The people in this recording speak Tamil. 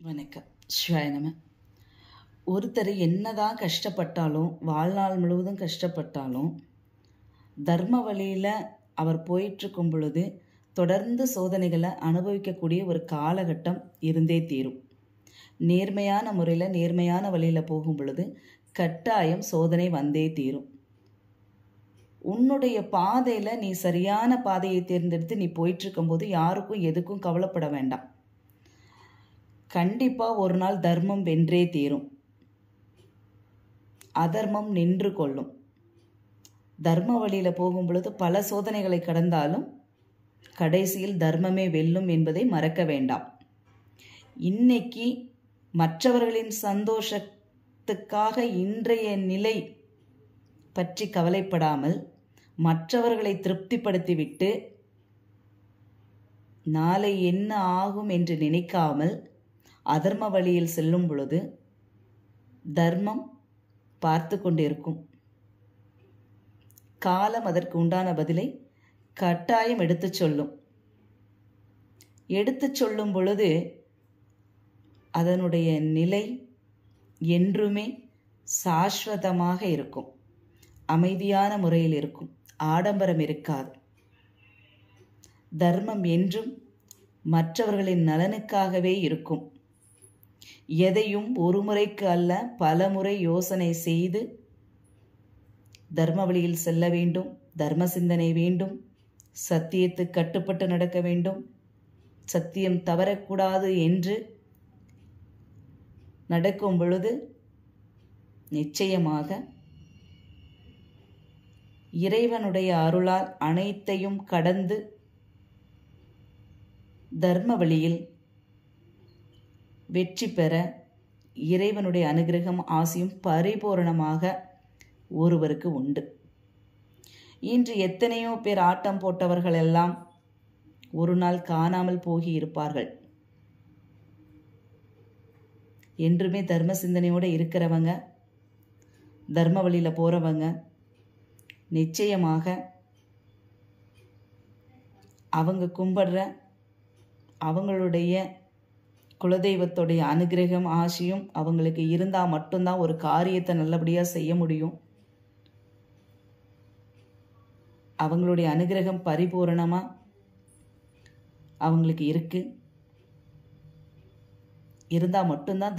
வணக்கம். சிவாய நம. ஒருத்தர் என்னதான் கஷ்டப்பட்டாலும், வாழ்நாள் முழுவதும் கஷ்டப்பட்டாலும், தர்ம வழியில் அவர் போயிட்டுருக்கும் பொழுது தொடர்ந்து சோதனைகளை அனுபவிக்கக்கூடிய ஒரு காலகட்டம் இருந்தே தீரும். நேர்மையான முறையில் நேர்மையான வழியில் போகும் பொழுது கட்டாயம் சோதனை வந்தே தீரும். உன்னுடைய பாதையில் நீ சரியான பாதையை தேர்ந்தெடுத்து நீ போயிட்டுருக்கும்போது யாருக்கும் எதுக்கும் கவலைப்பட வேண்டாம். கண்டிப்பாக ஒரு நாள் தர்மம் வென்றே தீரும். அதர்மம் நின்று கொள்ளும். தர்ம வழியில் போகும் பொழுது பல சோதனைகளை கடந்தாலும் கடைசியில் தர்மமே வெல்லும் என்பதை மறக்க வேண்டாம். இன்னைக்கு மற்றவர்களின் சந்தோஷத்துக்காக இன்றைய நிலை பற்றி கவலைப்படாமல் மற்றவர்களை திருப்திப்படுத்திவிட்டு நாளை என்ன ஆகும் என்று நினைக்காமல் அதர்ம வழியில் செல்லும் பொழுது தர்மம் பார்த்து கொண்டிருக்கும். காலம் அதற்கு உண்டான பதிலை கட்டாயம் எடுத்துச் சொல்லும். எடுத்துச் சொல்லும் பொழுது அதனுடைய நிலை என்றுமே சாஸ்வதமாக இருக்கும். அமைதியான முறையில் இருக்கும். ஆடம்பரம் இருக்காது. தர்மம் என்றும் மற்றவர்களின் நலனுக்காகவே இருக்கும். எதையும் ஒரு முறைக்கு அல்ல பல முறை யோசனை செய்து தர்ம வழியில் செல்ல வேண்டும். தர்ம சிந்தனை வேண்டும். சத்தியத்துக்கு கட்டுப்பட்டு நடக்க வேண்டும். சத்தியம் தவறக்கூடாது என்று நடக்கும் பொழுது நிச்சயமாக இறைவனுடைய அருளால் அனைத்தையும் கடந்து தர்ம வழியில் வெற்றி பெற இறைவனுடைய அனுகிரகம் ஆசியும் பரிபூரணமாக ஒருவருக்கு உண்டு. இன்று எத்தனையோ பேர் ஆட்டம் போட்டவர்கள் எல்லாம் ஒரு நாள் காணாமல் போகி இருப்பார்கள். என்றுமே தர்ம சிந்தனையோடு இருக்கிறவங்க, தர்ம வழியில் போகிறவங்க நிச்சயமாக அவங்க கும்பிடுற அவங்களுடைய குலதெய்வத்துடைய அனுகிரகம் ஆசியும் அவங்களுக்கு இருந்தால் மட்டும்தான் ஒரு காரியத்தை நல்லபடியாக செய்ய முடியும். அவங்களுடைய அனுகிரகம் பரிபூரணமாக அவங்களுக்கு இருந்தால் மட்டும்தான்